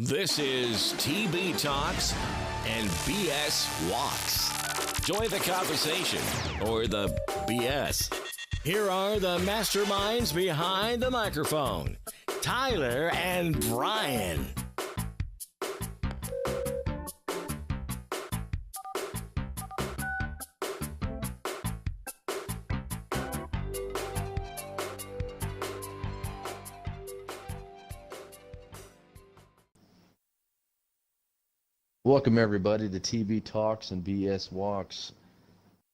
This is TB Talks and BS Walks. Join the conversation or the BS. Here are the masterminds behind the microphone, Tyler and Brian. Welcome everybody to TB Talks and BS Walks.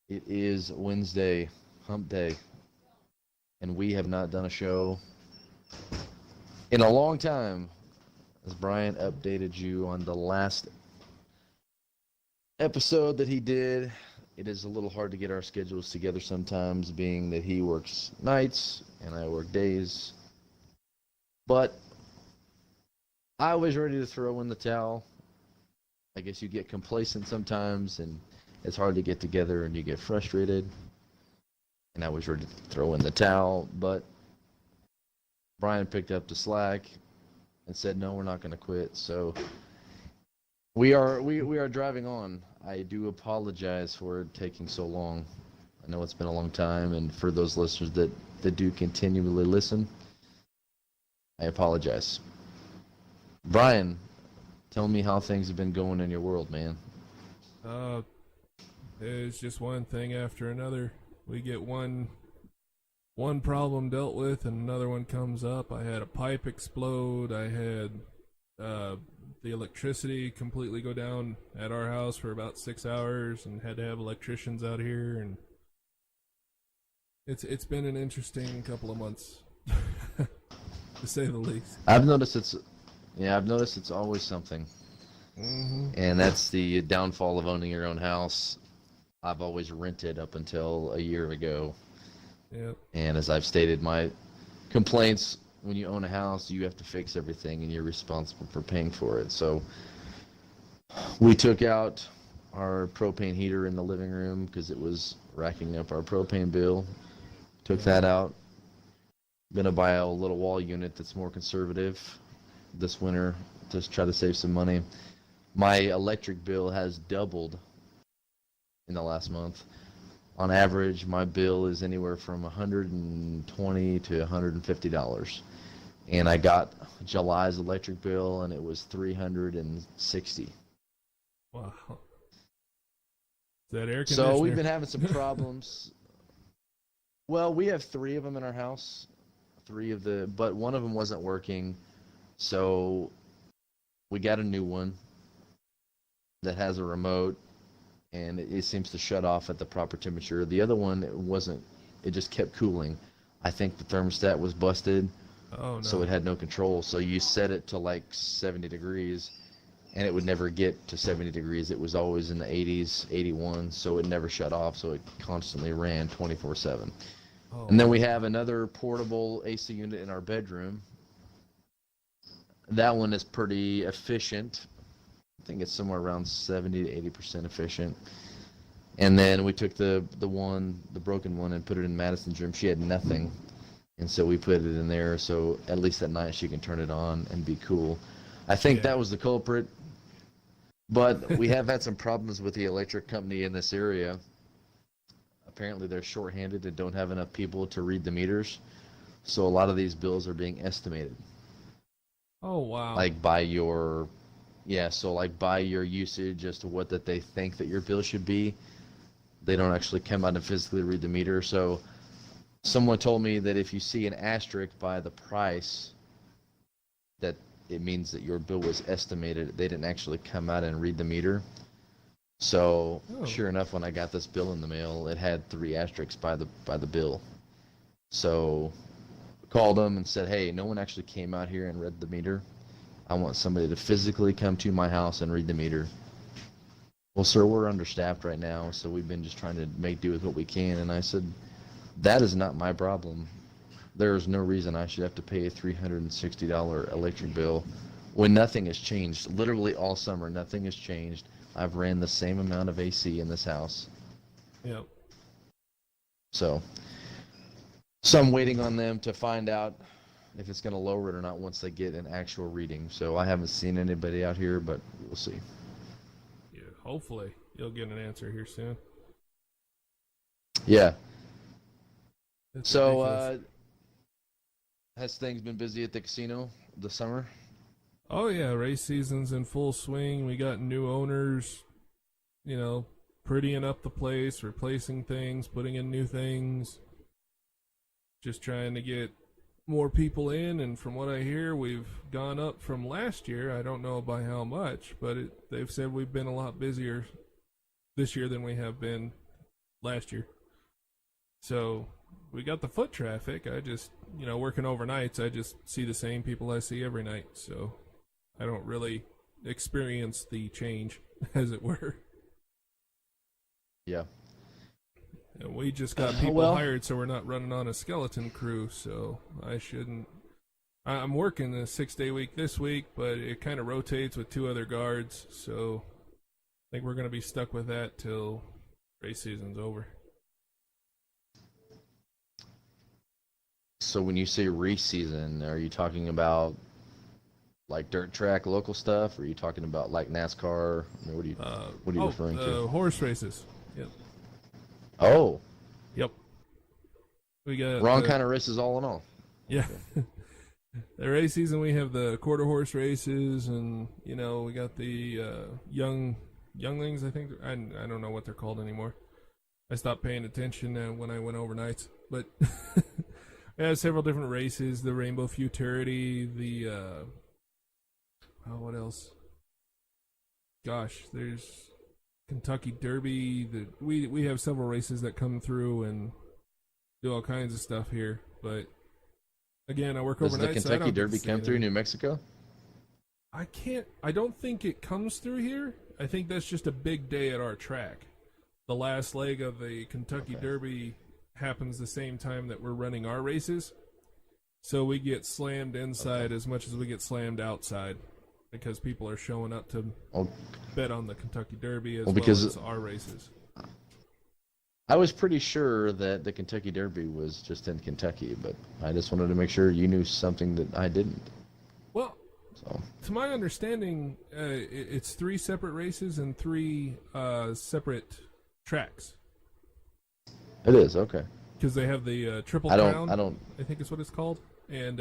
It is Wednesday, hump day, and we have not done a show in a long time. As Brian updated you on the last episode that he did, it is a little hard to get our schedules together sometimes, being that he works nights and I work days. But I was ready to throw in the towel. I guess you get complacent sometimes, and it's hard to get together, and you get frustrated. And I was ready to throw in the towel, but Brian picked up the slack and said, "No, we're not going to quit." So we are driving on. I do apologize for it taking so long. I know it's been a long time, and for those listeners that do continually listen, I apologize. Brian, tell me how things have been going in your world, man. It's just one thing after another. We get one problem dealt with and another one comes up. I had a pipe explode. I had the electricity completely go down at our house for about 6 hours and had to have electricians out here, and it's been an interesting couple of months to say the least. I've noticed it's always something. Mm-hmm. And that's the downfall of owning your own house. I've always rented up until a year ago. Yep. And as I've stated, my complaints, when you own a house, you have to fix everything and you're responsible for paying for it. So we took out our propane heater in the living room because it was racking up our propane bill. Took that out. Gonna buy a little wall unit that's more conservative this winter to try to save some money. My electric bill has doubled in the last month. On average, my bill is anywhere from $120 to $150. And I got July's electric bill, and it was $360. Wow. Is that air conditioner? So we've been having some problems. Well, we have 3 of them in our house. But one of them wasn't working. So we got a new one that has a remote, and it seems to shut off at the proper temperature. The other one, it just kept cooling. I think the thermostat was busted. Oh, no. So it had no control. So you set it to like 70 degrees, and it would never get to 70 degrees. It was always in the 80s, 81, so it never shut off. So it constantly ran 24/7. Oh. And then we have another portable AC unit in our bedroom. That one is pretty efficient. I think it's somewhere around 70 to 80% efficient. And then we took the broken one, and put it in Madison's room. She had nothing, and so we put it in there. So at least at night she can turn it on and be cool. I think that was the culprit. But we have had some problems with the electric company in this area. Apparently they're shorthanded and don't have enough people to read the meters. So a lot of these bills are being estimated. Oh, wow. Like by your usage as to what that they think that your bill should be. They don't actually come out and physically read the meter. So someone told me that if you see an asterisk by the price, that it means that your bill was estimated. They didn't actually come out and read the meter. So Sure enough, when I got this bill in the mail, it had 3 asterisks by the bill. So called them and said, "Hey, no one actually came out here and read the meter. I want somebody to physically come to my house and read the meter." "Well, sir, we're understaffed right now, so we've been just trying to make do with what we can." And I said, "That is not my problem. There is no reason I should have to pay a $360 electric bill when nothing has changed. Literally all summer, nothing has changed. I've ran the same amount of AC in this house." Yep. So I'm waiting on them to find out if it's going to lower it or not once they get an actual reading. So I haven't seen anybody out here, but we'll see. Yeah, hopefully you'll get an answer here soon. Yeah. That's So, ridiculous. has things been busy at the casino this summer? Oh yeah, race season's in full swing. We got new owners, prettying up the place, replacing things, putting in new things. Just trying to get more people in, and from what I hear, we've gone up from last year. I don't know by how much, but they've said we've been a lot busier this year than we have been last year. So we got the foot traffic. I just, working overnights, I just see the same people I see every night. So I don't really experience the change, as it were. Yeah. And we just got people hired, so we're not running on a skeleton crew, so I shouldn't. I'm working a 6-day week this week, but it kind of rotates with 2 other guards, so I think we're going to be stuck with that till race season's over. So when you say race season, are you talking about like dirt track local stuff, or are you talking about like NASCAR? I mean, what are you referring to? Horse races. Yep. Oh. Yep. We got wrong kind of races all in all. Yeah. The race season, we have the quarter horse races, and we got the younglings. I think I don't know what they're called anymore. I stopped paying attention when I went overnights, but we have several different races. The Rainbow Futurity, the what else? Gosh, there's Kentucky Derby. We have several races that come through and do all kinds of stuff here. But again, I work overnight. Does the Kentucky Derby come through New Mexico? I don't think it comes through here. I think that's just a big day at our track. The last leg of the Kentucky Derby happens the same time that we're running our races. So we get slammed inside as much as we get slammed outside, because people are showing up to bet on the Kentucky Derby as well as our races. I was pretty sure that the Kentucky Derby was just in Kentucky, but I just wanted to make sure you knew something that I didn't. Well, to my understanding, it's 3 separate races and 3 separate tracks. It is, okay. Because they have the Triple Crown. I think is what it's called. And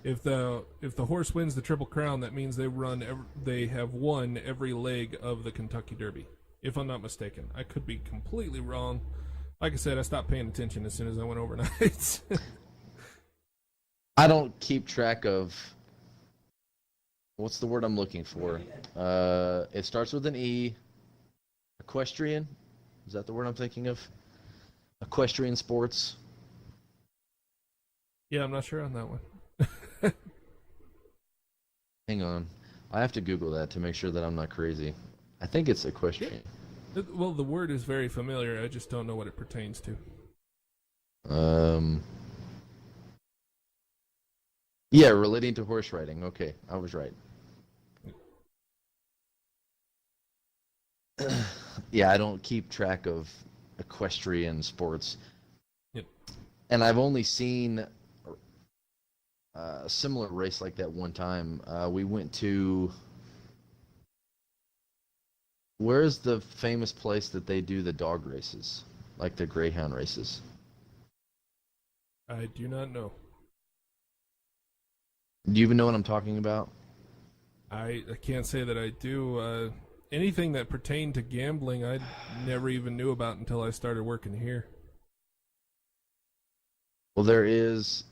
if the horse wins the Triple Crown, that means they have won every leg of the Kentucky Derby, if I'm not mistaken. I could be completely wrong. Like I said, I stopped paying attention as soon as I went overnight. I don't keep track of, what's the word I'm looking for? It starts with an E. Equestrian? Is that the word I'm thinking of? Equestrian sports? Yeah, I'm not sure on that one. Hang on. I have to Google that to make sure that I'm not crazy. I think it's equestrian. Well, the word is very familiar. I just don't know what it pertains to. Yeah, relating to horse riding. Okay, I was right. Yeah, I don't keep track of equestrian sports. Yep. And I've only seen a similar race like that one time. We went to... Where's the famous place that they do the dog races? Like the greyhound races? I do not know. Do you even know what I'm talking about? I can't say that I do. Anything that pertained to gambling, I never even knew about until I started working here. Well, there is...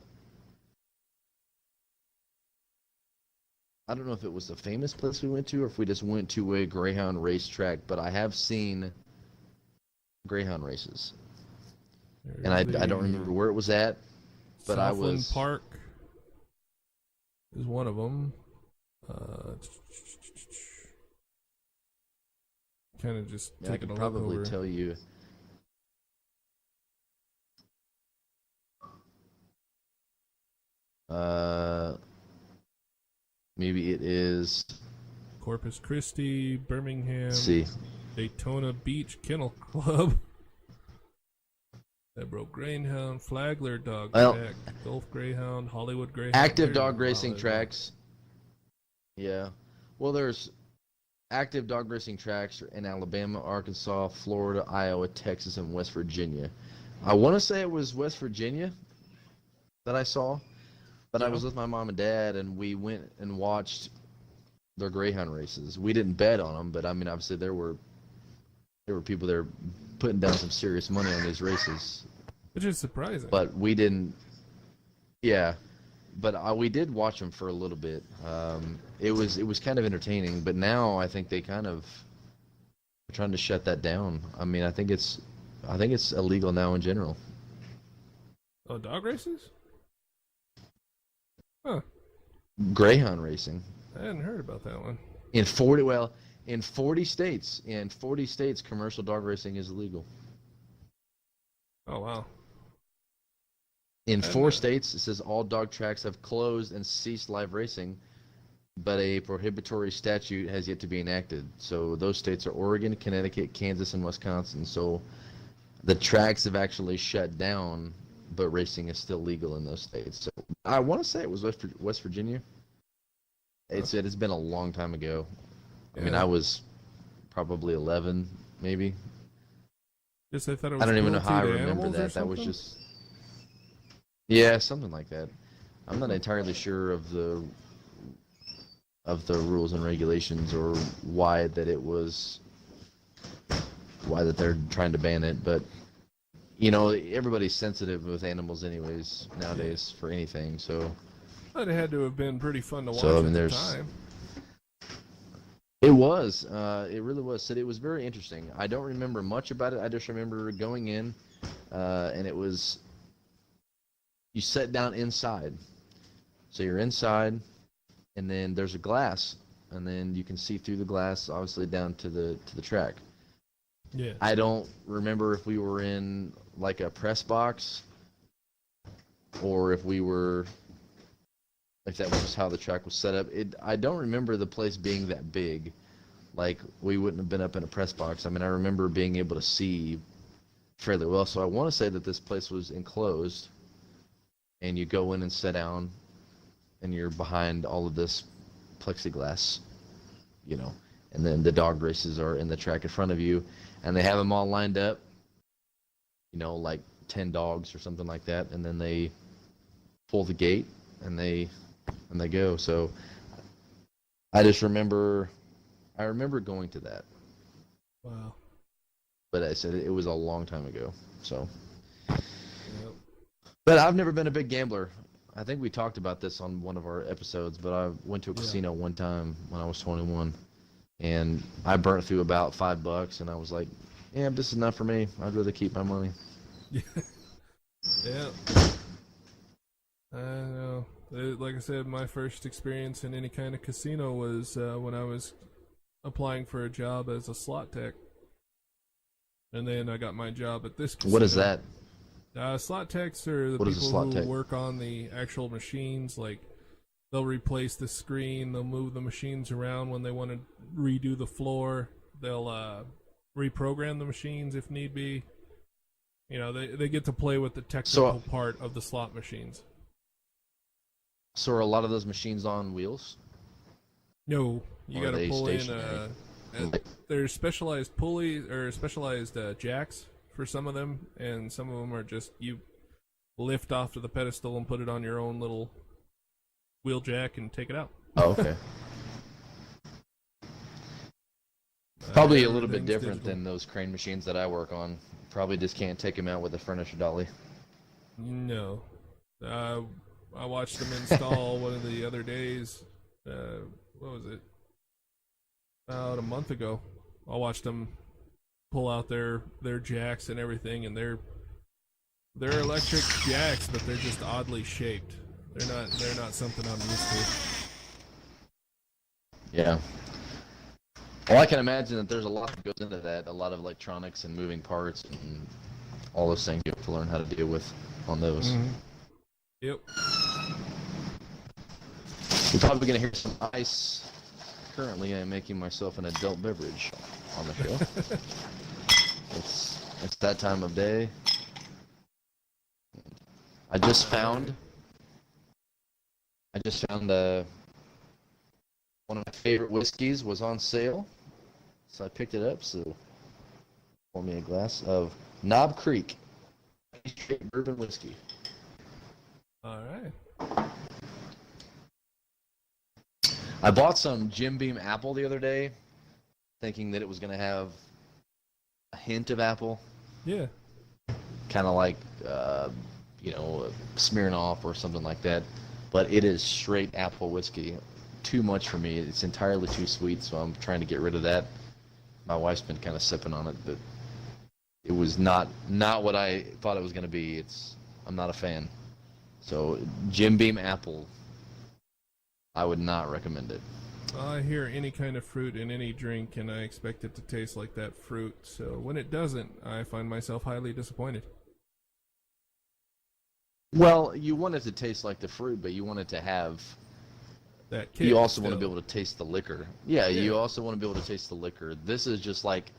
I don't know if it was the famous place we went to or if we just went to a greyhound racetrack, but I have seen greyhound races. And I don't remember where it was at, but Southland Park is one of them. Kind of just I taking could a look probably over. tell you. Maybe it is Corpus Christi, Birmingham, let's see. Daytona Beach Kennel Club. Pembroke Greyhound, Flagler Dog Well, Track, Gulf Greyhound, Hollywood Greyhound. active There's dog a racing lot of tracks. Yeah. Well, there's active dog racing tracks in Alabama, Arkansas, Florida, Iowa, Texas, and West Virginia. I want to say it was West Virginia that I saw, but I Yeah. was with my mom and dad, and we went and watched their greyhound races. We didn't bet on them, but I mean, obviously there were people there putting down some serious money on these races. Which is surprising. But we didn't. Yeah, but we did watch them for a little bit. It was kind of entertaining, but now I think they kind of are trying to shut that down. I mean, I think it's illegal now in general. Oh, dog races? Huh. Greyhound racing I hadn't heard about that one. in 40 states. In 40 states, commercial dog racing is illegal. Oh, wow. In I 4 know. states, it says all dog tracks have closed and ceased live racing, but a prohibitory statute has yet to be enacted. So those states are Oregon, Connecticut, Kansas, and Wisconsin. So the tracks have actually shut down, but racing is still legal in those states. So I want to say it was West Virginia. It's been a long time ago. I mean, Yeah. I was probably 11, maybe. Guess I thought it was I don't even know cruelty how I to remember animals or that. That was something? just, yeah, something like that. I'm not entirely sure of the rules and regulations or why that they're trying to ban it, but you know, everybody's sensitive with animals anyways nowadays for anything. So But it had to have been pretty fun to watch So, I mean, at the there's- time. it was, it really was. So it was very interesting. I don't remember much about it. I just remember going in, and it was, you sat down inside. So you're inside, and then there's a glass, and then you can see through the glass, obviously down to the track. Yeah. I don't remember if we were in like a press box, or if that was how the track was set up. I don't remember the place being that big. Like, we wouldn't have been up in a press box. I mean, I remember being able to see fairly well. So I want to say that this place was enclosed, and you go in and sit down, and you're behind all of this plexiglass, you know, and then the dog races are in the track in front of you, and they have them all lined up, you know, like 10 dogs or something like that, and then they pull the gate and they go. So I remember going to that, Wow. but I said it was a long time ago. So, Yep. but I've never been a big gambler. I think we talked about this on one of our episodes, but I went to a casino one time when I was 21, and I burnt through about $5, and I was like, yeah, this is not for me. I'd rather keep my money. Yeah. I know. Like I said, my first experience in any kind of casino was when I was applying for a job as a slot tech. And then I got my job at this casino. What is that? Slot techs are the What is a people slot who tech? work on the actual machines. Like, they'll replace the screen, they'll move the machines around when they want to redo the floor. They'll reprogram the machines if need be. You know, they get to play with the technical part of the slot machines. So are a lot of those machines on wheels? No, you Or are got to they pull stationary? there's specialized pulleys or specialized jacks for some of them, and some of them are just you lift off to the pedestal and put it on your own little wheel jack and take it out. Oh, okay. Probably a little bit Everything's different digital. than those crane machines that I work on. Probably just can't take them out with a furniture dolly. No. I watched them install one of the other days. What was it? About a month ago. I watched them pull out their jacks and everything, and they're electric jacks, but they're just oddly shaped. They're not something I'm used to. Yeah. Well, I can imagine that there's a lot that goes into that, a lot of electronics and moving parts and all those things you have to learn how to deal with on those. Mm-hmm. Yep. You're probably going to hear some ice. Currently, I'm making myself an adult beverage on the show. It's that time of day. I just found one of my favorite whiskeys was on sale, so I picked it up. So pour me a glass of Knob Creek straight bourbon whiskey. All right. I bought some Jim Beam apple the other day, thinking that it was going to have a hint of apple. Yeah. Kind of like, Smirnoff or something like that. But it is straight apple whiskey. Too much for me. It's entirely too sweet, so I'm trying to get rid of that. My wife's been kind of sipping on it, but it was not what I thought it was going to be. I'm not a fan. So Jim Beam apple, I would not recommend it. I hear any kind of fruit in any drink, and I expect it to taste like that fruit. So when it doesn't, I find myself highly disappointed. Well, you want it to taste like the fruit, but you want it to have that kick. You also still. want to be able to taste the liquor. Yeah, you also want to be able to taste the liquor. This is just like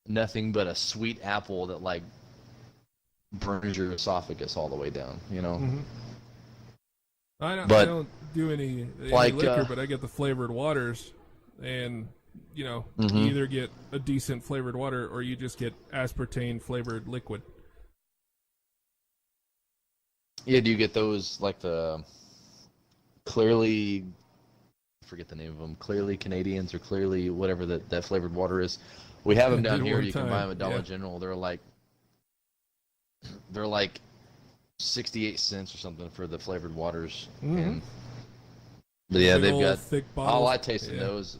nothing but a sweet apple that like burns your esophagus all the way down, you know? Mm-hmm. I don't do any like, liquor, but I get the flavored waters, and you either get a decent flavored water or you just get aspartame flavored liquid. Yeah, do you get those like the clearly, I forget the name of them, clearly Canadians or clearly whatever that flavored water is? We have them down here. You can buy them at Dollar General. They're like 68 cents or something for the flavored waters. Mm-hmm. But yeah, they've got thick bottles. All I taste in those.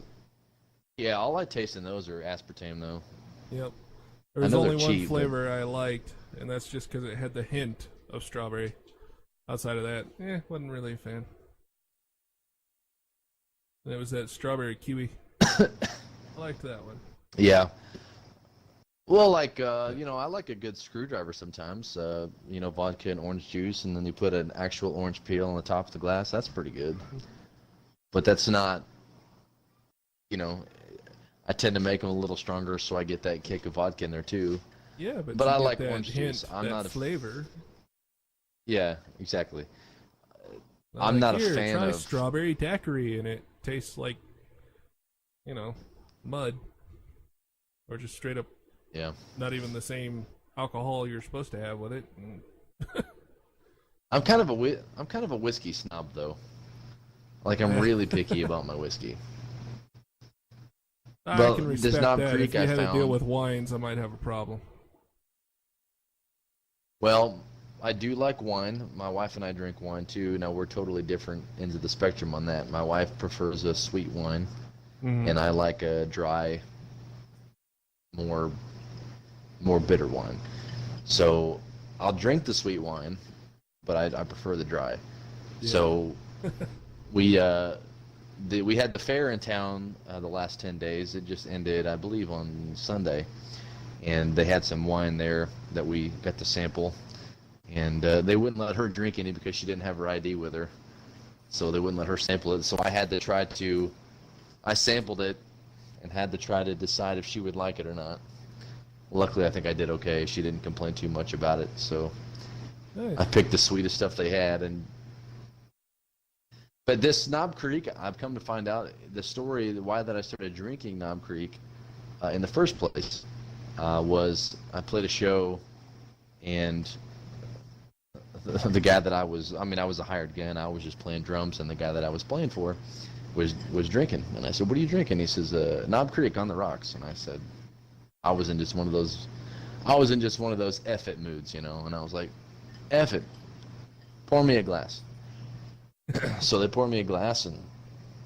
Yeah, all I taste in those are aspartame though. Yep. There was only one flavor I liked, and that's just because it had the hint of strawberry. Outside of that, wasn't really a fan. And it was that strawberry kiwi. I liked that one. Yeah. Well, like, I like a good screwdriver sometimes. Vodka and orange juice, and then you put an actual orange peel on the top of the glass. That's pretty good. But that's not, I tend to make them a little stronger so I get that kick of vodka in there too. Yeah, but I like orange juice. I'm not a flavor. Yeah, exactly. I'm not a fan try of strawberry daiquiri, and it tastes like, mud, or just straight up. Yeah. Not even the same alcohol you're supposed to have with it. I'm kind of a whiskey snob though. Like I'm really picky about my whiskey. I can respect that. If you had to deal with wines, I might have a problem. Well, I do like wine. My wife and I drink wine too. Now we're totally different ends of the spectrum on that. My wife prefers a sweet wine, and I like a dry, more bitter wine. So I'll drink the sweet wine, but I prefer the dry. Yeah. So we had the fair in town the last 10 days. It just ended, I believe, on Sunday, and they had some wine there that we got to sample. And they wouldn't let her drink any because she didn't have her ID with her. So they wouldn't let her sample it. So I sampled it and had to try to decide if she would like it or not. Luckily, I think I did okay. She didn't complain too much about it. So nice. I picked the sweetest stuff they had. But this Knob Creek, I've come to find out the story, why that I started drinking Knob Creek in the first place was I played a show, and the guy that I was a hired gun. I was just playing drums, and the guy that I was playing for was drinking. And I said, "What are you drinking?" He says, "Knob Creek on the rocks." And I said, I was in just one of those F it moods, and I was like, F it, pour me a glass. So they poured me a glass, and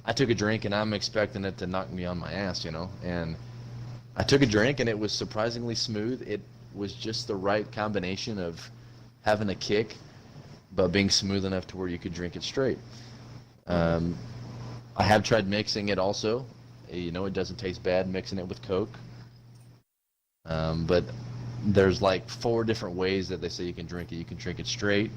I took a drink, and I'm expecting it to knock me on my ass, and I took a drink, and it was surprisingly smooth. It was just the right combination of having a kick, but being smooth enough to where you could drink it straight. I have tried mixing it also. It doesn't taste bad mixing it with Coke. But there's like 4 different ways that they say you can drink it. You can drink it straight,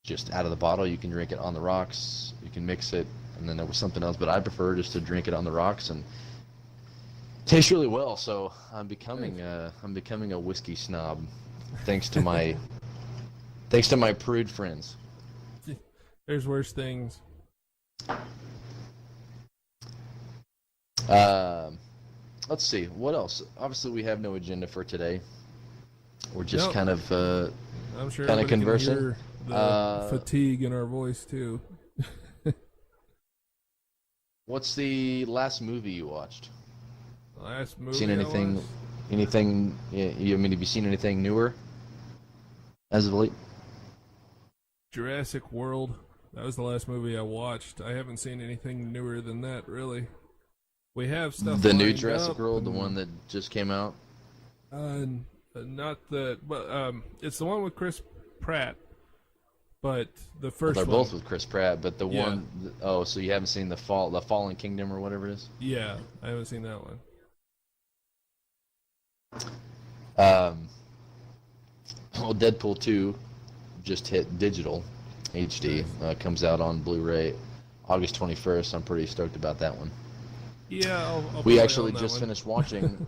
just out of the bottle. You can drink it on the rocks. You can mix it, and then there was something else. But I prefer just to drink it on the rocks, and it tastes really well. So I'm becoming a whiskey snob, thanks to my Thanks to my prude friends. There's worse things. Let's see. What else? Obviously, we have no agenda for today. We're just Nope. kind of I'm sure kind of everybody conversing. can hear the fatigue in our voice too. What's the last movie you watched? Last movie. Seen anything? I watched? Anything? I mean, have you seen anything newer as of late? Jurassic World. That was the last movie I watched. I haven't seen anything newer than that, really. We have stuff. The new lined Jurassic up World, the and, one that just came out. not the, but it's the one with Chris Pratt. But the first They're one, both with Chris Pratt, but the Yeah. one oh, so you haven't seen the Fallen Kingdom or whatever it is? yeah, I haven't seen that one. Well, Deadpool 2 just hit digital HD. Comes out on Blu-ray August 21st. I'm pretty stoked about that one. Yeah, I'll We probably actually own that just one. finished watching.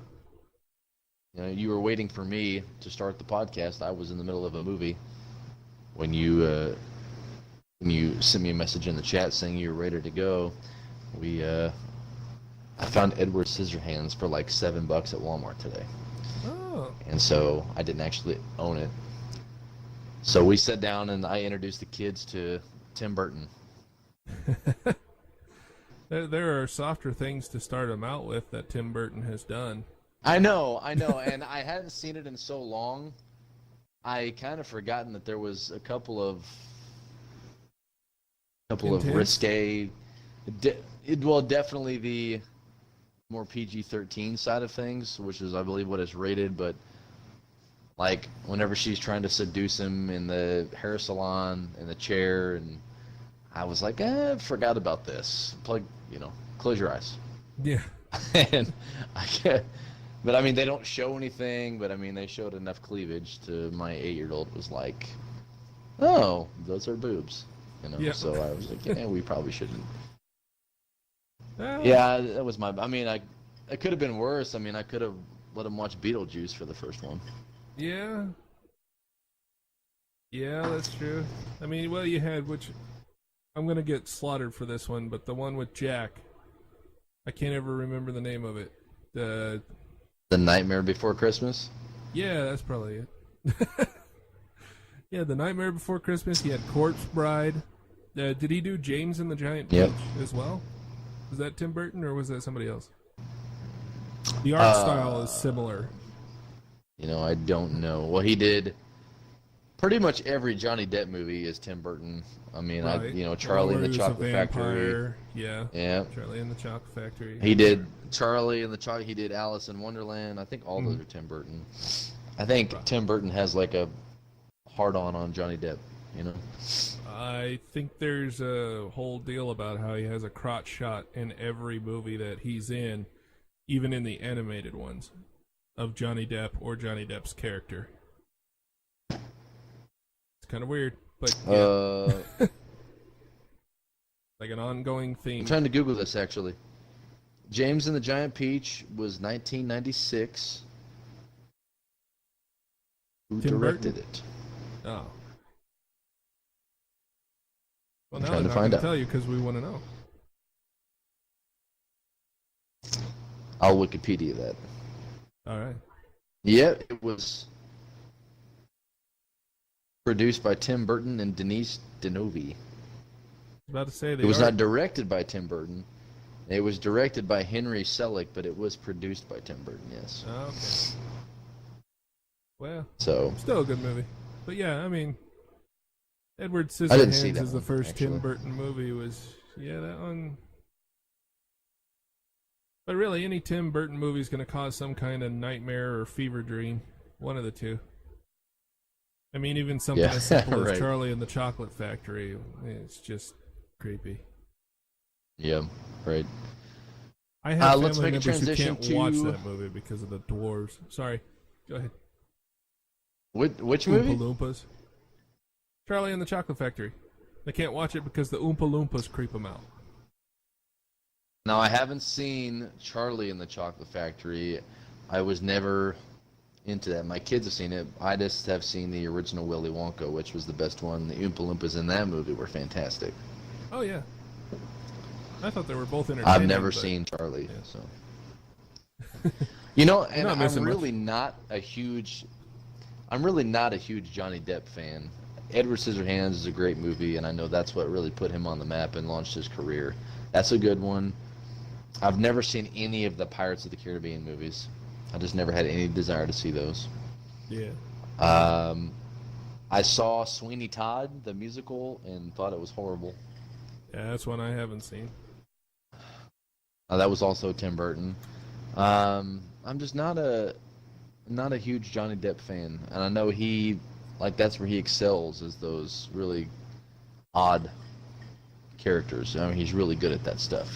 You were waiting for me to start the podcast. I was in the middle of a movie when you sent me a message in the chat saying you were ready to go. I found Edward Scissorhands for like $7 at Walmart today. Oh, And so I didn't actually own it. So we sat down and I introduced the kids to Tim Burton. there are softer things to start them out with that Tim Burton has done. I know, and I hadn't seen it in so long. I kind of forgotten that there was a couple of Intense? risque, definitely the more PG-13 side of things, which is I believe what it's rated, but like whenever she's trying to seduce him in the hair salon in the chair, and I was like, I forgot about this. Close your eyes. Yeah. And I can't. But I mean, they don't show anything. But I mean, they showed enough cleavage to my 8-year-old was like, "Oh, those are boobs," Yeah. So I was like, "Yeah, we probably shouldn't." Well, Yeah, that was my. I mean, it could have been worse. I mean, I could have let him watch Beetlejuice for the first one. Yeah. Yeah, that's true. I mean, well, you had, which I'm going to get slaughtered for this one, but the one with Jack. I can't ever remember the name of it. The Nightmare Before Christmas. Yeah, that's probably it. Yeah, The Nightmare Before Christmas. He had Corpse Bride. Did he do James and the Giant Peach Yep. as well? Was that Tim Burton or was that somebody else? The art style is similar. I don't know. Well, he did pretty much every Johnny Depp movie is Tim Burton. I mean, Right. Charlie Where and he the was a Chocolate Factory. vampire. Yeah. Yeah. Charlie and the Chocolate Factory. He did Charlie and the Chocolate. He did Alice in Wonderland. I think all those are Tim Burton. I think Tim Burton has like a hard-on Johnny Depp. I think there's a whole deal about how he has a crotch shot in every movie that he's in, even in the animated ones, of Johnny Depp or Johnny Depp's character. It's kind of weird, but yeah. Like an ongoing theme. I'm trying to Google this actually. James and the Giant Peach was 1996. Who Tim directed Burton? it? Oh. Well, I'm now trying I'm to not find going to out. tell you because we want to know. I'll Wikipedia that. All right. Yeah, it was produced by Tim Burton and Denise Denovi. I was about to say It was not directed by Tim Burton. It was directed by Henry Selick, but it was produced by Tim Burton, yes. Oh, okay. Well, So, still a good movie. But yeah, I mean, Edward I didn't see Scissorhands that is the one, first actually. Tim Burton movie. That one. But really, any Tim Burton movie is going to cause some kind of nightmare or fever dream. One of the two. I mean, even something Yeah, as simple right. as Charlie and the Chocolate Factory, it's just creepy. yeah, right. I have let's family make a members who transition can't watch to- that movie because of the dwarves. Sorry, go ahead. Which Oompa movie? Loompas. Charlie and the Chocolate Factory. They can't watch it because the Oompa Loompas creep them out. Now, I haven't seen Charlie and the Chocolate Factory. I was never into that. My kids have seen it. I just have seen the original Willy Wonka, which was the best one. The Oompa Loompas in that movie were fantastic. Oh yeah. I thought they were both entertaining. I've never seen Charlie, yeah. so. You know, and not I'm missing really not a huge Johnny Depp fan. Edward Scissorhands is a great movie, and I know that's what really put him on the map and launched his career. That's a good one. I've never seen any of the Pirates of the Caribbean movies. I just never had any desire to see those. Yeah. I saw Sweeney Todd, the musical, and thought it was horrible. Yeah, that's one I haven't seen. That was also Tim Burton. I'm just not a huge Johnny Depp fan, and I know that's where he excels, is those really odd characters. I mean, he's really good at that stuff.